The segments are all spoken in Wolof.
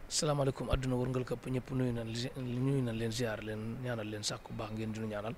salaamaaleykum àdduna wërngal këpp ñëpp nuyu nañ leen ziar leen ñaanal leen sàkku baax ngeen dinu ñaanal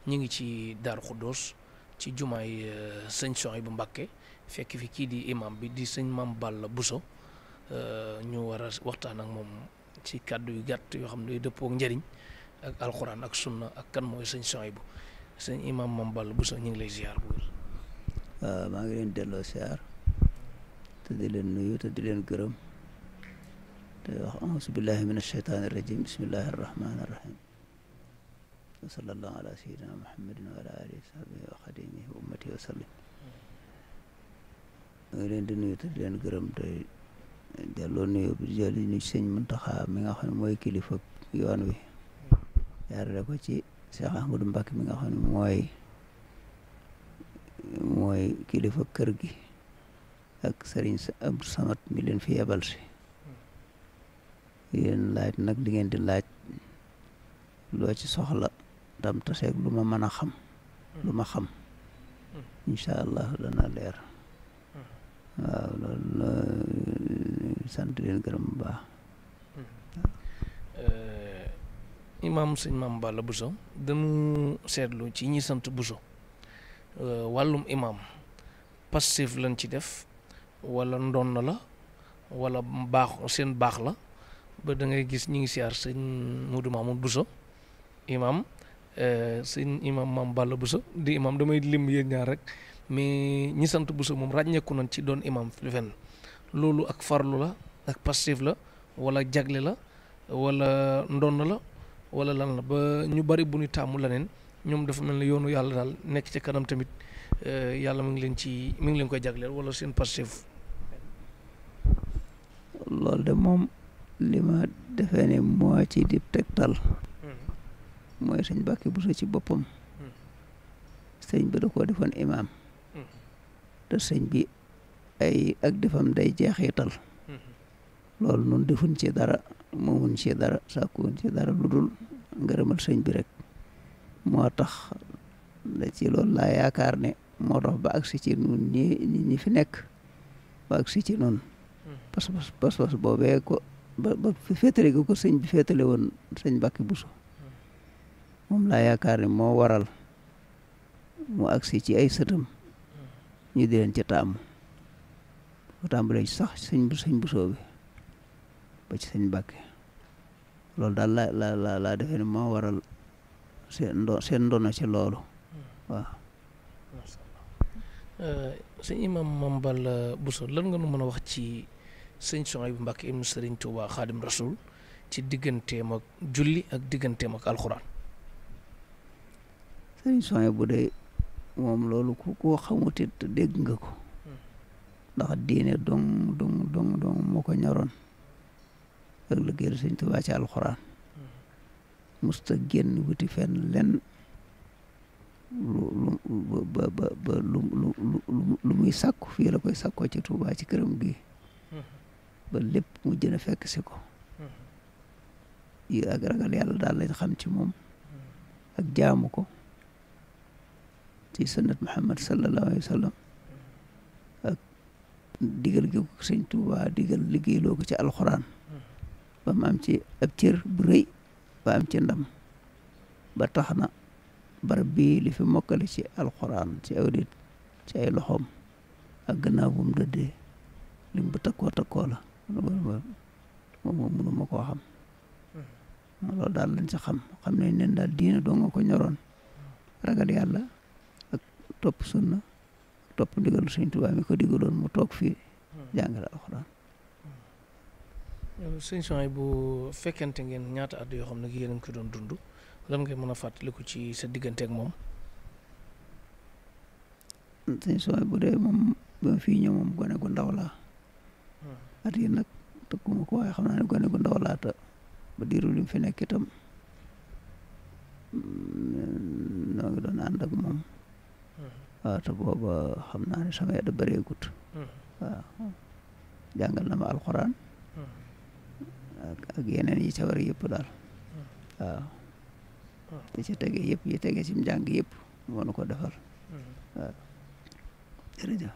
ñu ngi ci Daaru Xuddoos ci jumaay sëñ Souhaïbou Mbacké fekk fi kii di imam bi di sëñ Mame Balla Bousso ñu war a waxtaan ak moom ci kàddu yu gàtt yoo xam ne dëppoo ak njëriñ ak alxuraan ak sunna ak kan mooy sëñ Souhaïbou sëñ imam Mame Balla Bousso ñu ngi lay ziar bu wér. maa ngi leen delloo ziar te di leen nuyu te di leen gërëm te wax auzu billahi min ashaytaani rajim bismillahi arrahmani irrahim wa sallallahu ala sayyidina muhammadin wa ala alihi wa sahbihi wa xadimihi wa ummatihi wa sallim maa ngi leen di nuyu te di leen gërëm te delloo nuyu bi jëli ñu sëñ Muntaxa mi nga xam ne mooy kilifa yoon wi jaarale ko ci Cheikh Ahmadou Mbacké mi nga xam ne mooy kilifa kër gi ak Serigne Abdou Samad mi leen fi yebal si yéen laaj nag li ngeen di laaj loo ci soxla tam taseeg lu ma mën a xam lu ma xam incha allah dana leer waaw loolu sant leen gërëm bu baax. imaam sëñ Mame Balla Bousso dañu seetlu ci ñi sant Bousso wàllum imaam passif lañ ci def wala ndonn la wala seen baax la ba da ngay gis ñi ngi siyaar sëñ Modou Mamoun Bousso imaam sëñ imaam Mame Balla Bousso di imaam damay lim yéen ñaar rek mais ñi sant Bousso moom ràññeeku nañ ci doon imaam fi fenn loolu ak farlu la ak passif la wala jagle la wala ndonn la wala lan la ba ñu bari bu ñu tàmmu leneen ñoom dafa mel ne yoonu yàlla daal nekk ci kanam tamit yàlla mi ngi leen koy jagleel wala seen passif. loolu de moom li ma defee ne moo ci di tegtal mooy sëñ Mbacké Bousso ci boppam sëñ bi da koo defoon imaam te sëñ bi ay ak defam day jeexital loolu nun defuñ ci dara moomuñ ci dara sàkkuwuñ ci dara lu dul ngërëmal sëñ bi rek moo tax da ci loolu laa yaakaar ne moo tax ba agsi ci nun ñi fi nekk ba agsi ci nun pas-pas boobee ko ba féetale ko sëñ bi féetale woon sëñ Mbacké Bousso moom laa yaakaar ne moo waral mu agsi ci ay sëtam ñu di leen ci taamu ko tàmbalee ci sax sëñ Bousso bi ba ci sëñ Mbacké loolu daal laa defee ne moo waral seen ndono ci loolu waaw. sëñ imam Mame Balla Bousso lan nga nu mën a wax ci sëñ Souhaïbou Mbacké ibnu Serigne Touba Xaadim Rasul ci digganteem ak julli ak digganteem ak alxuraan. sëñ Souhaïbou bu dee moom loolu ku ko xamut it dégg nga ko ndax diine dong moo ko ñoroon ak liggéeyal sëñ Touba ci alxuraan musta génn wuti fenn lenn lu muy sàkku fii la koy sàkkoo ci Touba ci këram gi ba lépp mu jën a fekk si ko yi ak ragal yàlla daal lañ xam ci moom ak jaamu ko ci sunnat Muhammad sallallahu alayhi wa sallam ak digal gi ko sëñ Touba digal liggéeyloo ko ci alxuraan ba mu am ci ab cër bu rëy ba am ci ndam ba tax na barab bii li fi mokkale ci alxuraan ci awdit ci ay loxoom ak gannaaw bu mu dëddee lim bu takkoo la moom mënu ma koo xam loolu daal lañ ci xam ne nen daal diine doo nga ko ñoroon ragal yàlla ak topp sunna topp ndigalu sëñ Tuubaa mi ko digaloon mu toog fii jàngale alxuraan. sëñ Souhaïbou bu fekkente ngeen ñaata at yoo xam ne yéen a ngi ko doon dund lan ngay mën a fàttaliku ci sa diggante ak moom. sëñ Souhaïbou bu dee moom ba fii ñëw moom gone gu ndaw laa at yi nag tëkkuma ko waaye xam naa ne gone gu ndaw laa te ba diiru lim fi nekk itam noo ngi doon ànd ak moom waaw te booba xam naa ne sama yedda bëreegut waaw jàngal na ma alxuraan ak yeneen yi ca war yëpp daal waaw yi ci tege yëpp yi tege ci njàng yëpp moo nu ko defal waaw jërëjëf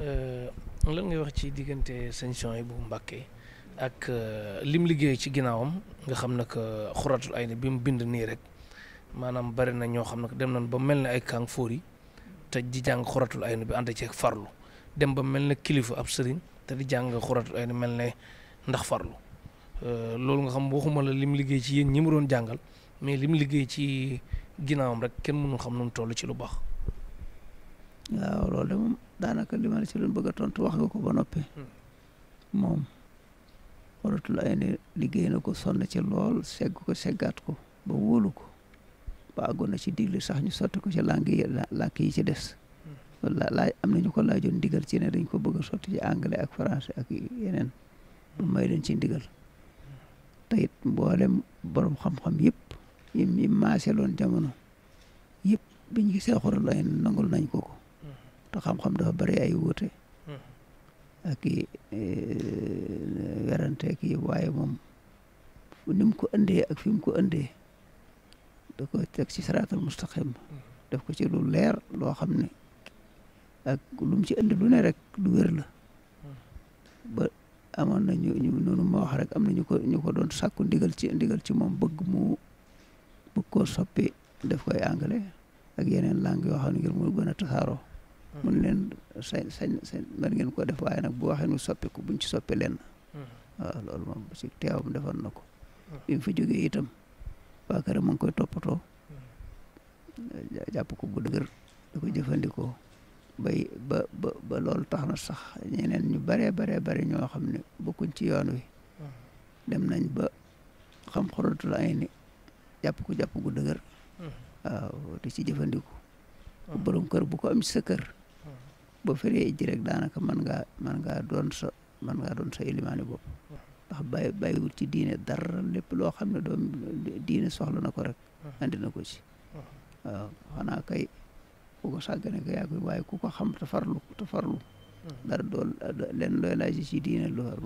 lan ngay wax ci diggante sëñ Souhaïbou Mbacké ak lim liggéey ci ginnaawam nga xam ne que Xuratul Ayni bi mu bind nii rek maanaam bari na ñoo xam ne dem nañ ba mel ne ay kàng fóori te di jàng Xuratul Ayni bi ànd ceeg farlu dem ba mel ne kilifa ab sëriñ te di jàng Xuratul Ayni mel ne ndax farlu loolu nga xam waxuma la lim liggéey ci yéen ñi mu doon jàngal mais lim liggéey ci ginnaawam rek kenn mënul xam nu mu toll ci lu baax. waaw loolu de moom daanaka li ma la ci doon bëgg a tontu wax nga ko ba noppi. moom Xuratul Ayni liggéey na ko sonn ci lool segg ko seggaat ko ba wóolu ko ba àggoon na ci digle sax ñu sotti ko ci làkk yi ci des. wala laaj am nañu ko laajoon ndigal ci ne dañ ko bëgg a sotti ci anglais ak français ak yeneen lu may leen ci ndigal te it mboolem borom xam-xam yëpp yi maaseloon jamono yëpp biñ gisee Xuratul Ayni nangul nañ ko ko te xam-xam dafa bari ay wuute ak i werante ki waaye moom ni mu ko indee ak fi mu ko indee da ko teg ci siraatal mustaqim def ko ci lu leer loo xam ne ak lu mu ci indi lu ne rek lu wér la ba amoon na ñu noonu ma wax rek am na ñu ko doon sàkku ndigal ci moom bëgg koo soppi def koy anglais ak yeneen langue yoo xam ne ngir mu gën a tasaaroo mun leen sañ man ngeen ko def waaye nag bu waxee nu soppi ko buñ ci soppi leen waaw loolu moom si teewam defoon na ko bi mu fi jógee itam waa kër mu ngi koy toppatoo jàpp ko bu dëgër da ko jëfandikoo ba loolu tax na sax ñeneen ñu bare ñoo xam ne bokkuñ ci yoon wi dem nañ ba xam Xuratul Ayni jàpp gu dëgër waaw di ci jëfandiku borom kër bu ko am ci sa kër boo feree ji rek daanaka mën ngaa doon sa ilimaani bopp ndax bàyyiwul ci diine dara lépp loo xam ne doom diine soxla na ko rek andi na ko ci waaw xanaa kay ku ko sàggane ko yàgg waaye ku ko xam te farlu dara leen looy laaj ci diine lu war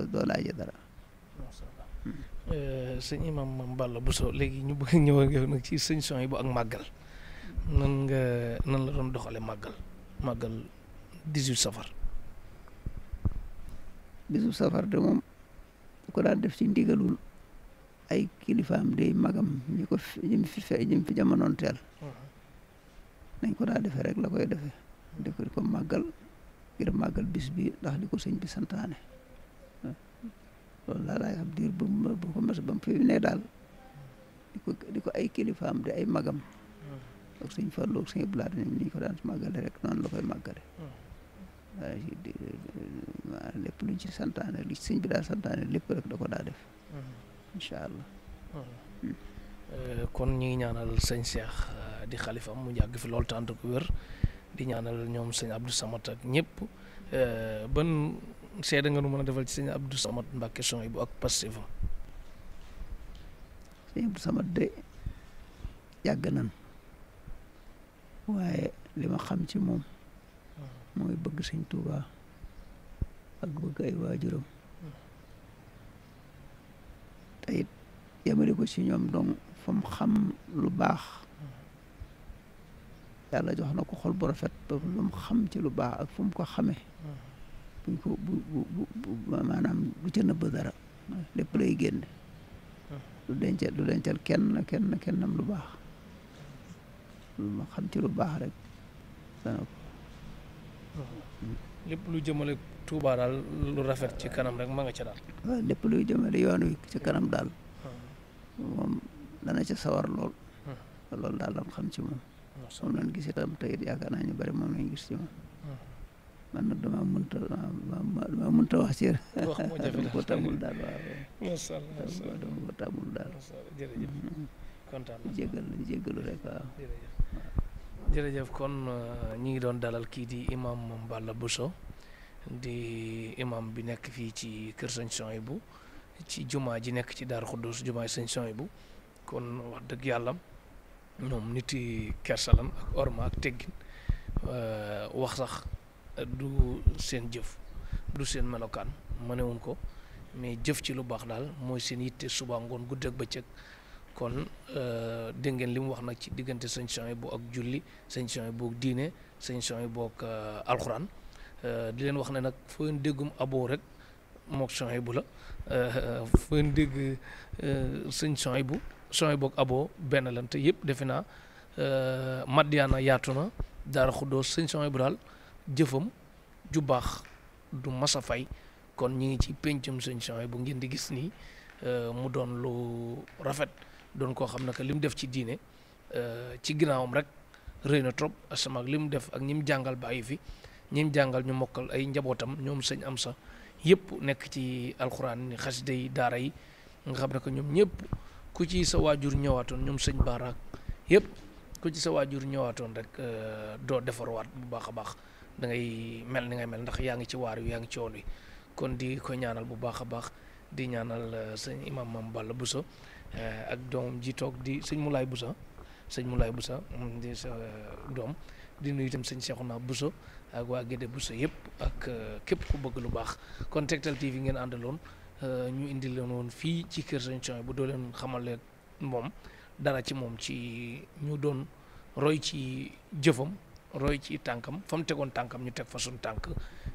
doo laaje dara. sëñ imam Mame Balla Bousso léegi ñu bëgg ñëw ak yow nag ci sëñ Souhaïbou ak màggal nan la doon doxale màggal 18 safar. 18 safar de moom ko daan def ci ndigalul ay kilifaam day magam ñi fi jamonoon teel nañ ko daa defee rek la koy defee di ko màggal ngir màggal bis bi ndax di ko sëñ bi santaane loolu laa laay xam diir bu ko mas ba mu fi ne daal di ko ay kilifaam di ay magam ak sëñ Fallu ak sëñ Blaat ñoom ni ñu ko daan màggale rek noonu la koy màggale waaw lépp luñ ci santaane li sëñ bi daa santaane lépp rek da ko daa def incha allah kon ñi ngi ñaanal sëñ Cheikh di xalifam mu yàgg fi loolu tànt ko wér di ñaanal ñoom sëñ Abdou Samad ak ñëpp ban seede nga nu mën a defal ci sëñ Abdou Samad Mbacké Souhaïbou ak Pastef sëñ Abdou Samad de yàgg nan waaye li ma xam ci moom mooy bëgg sëñ Tuubaa ak bëgg ay waajuram te it yemale ko ci ñoom donc fa mu xam lu baax yàlla jox na ko xol bu rafet ba lu mu xam ci lu baax ak fu mu ko xamee buñ ko maanaam du ca nëbb dara lépp lay génne du dencal kennam lu baax lu ma xam ci lu baax rek dana ko lépp lu jëmale Tuubaa daal lu rafet ci kanam rek ma nga ca daal waaw lépp luy jëmale yoon wi ci kanam daal moom dana ca sawar lool loolu daal lan xam ci moom lañ gis itam tey yaakaar naa ñu bari moom lañ gis ci moom man nag dama mënta wax ci dama ko tàmmul daal waaw dama ko tàmmul daal jërëjëf kontaan jéggalu rek waaw jërëjëf kon ñi ngi doon dalal kii di imam Mame Balla Bousso di imam bi nekk fii ci kër sëñ Souhaïbou ci jumaa ji nekk ci Daaru Xuddus jumaa sëñ Souhaïbou kon wax dëgg yàlla ñoom nit yi kersalan ak orma ak teggin wax sax du seen jëf du seen melokaan mënewuñ ko mais jëf ci lu baax daal mooy seen yitte suba ngoon guddi ak bëccëg kon dégg ngeen li mu wax nag ci diggante sëñ Souhaïbou ak julli sëñ Souhaïbou ak diine sëñ Souhaïbou ak alxuraan di leen wax ne nag foo leen déggum abo rek mook Souhaïbou la foo leen dégg sëñ Souhaïbou ak abo benn lan te yëpp defe naa Madiana yaatu na Daara Xuddoos sëñ Souhaïbou daal jëfam ju baax du masa fay kon ñi ngi ci pencum sëñ Souhaïbou ngeen di gis nii mu doon lu rafet doon koo xam ne que li mu def ci diine ci ginnaawam rek rëy na trop asama ak li mu def ak ñi mu jàngal bàyyi fi ñi mu jàngal ñu mokkal ay njabootam ñoom sëñ am sa yëpp nekk ci alxuraan ni xasida yi daara yi nga xam ne que ñoom ñëpp ku ci sa waajur ñëwaatoon ñoom sëñ baaraak yëpp ku ci sa waajur ñëwaatoon rek doo defarwaat bu baax a baax da ngay mel ni ngay mel ndax yaa ngi ci waar wi yaa ngi ci yoon wi kon di ko ñaanal bu baax a baax di ñaanal sëñ imam Mame Balla Bousso ak doomam ji toog di sëñ Moulay Bousso di sa doom di nuyu itam sëñ Cheikhouna Bousso ak waa Gédé Bousso yëpp ak képp ku bëgg lu baax kon Tektal TV ngeen àndaloon ñu indi leen woon fii ci kër sëñ Souhaïbou doo leen xamale moom dara ci moom ci ñu doon roy ci jëfam roy ci tànkam fa mu tegoon tànkam ñu teg fa suñ tànk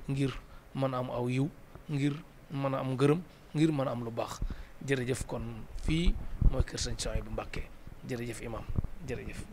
ngir mën a am aw yiw ngir mën a am ngërëm ngir mën a am lu baax jërëjëf kon fii mooy kër sëñ Souhaïbou Mbacké jërëjëf imam jërëjëf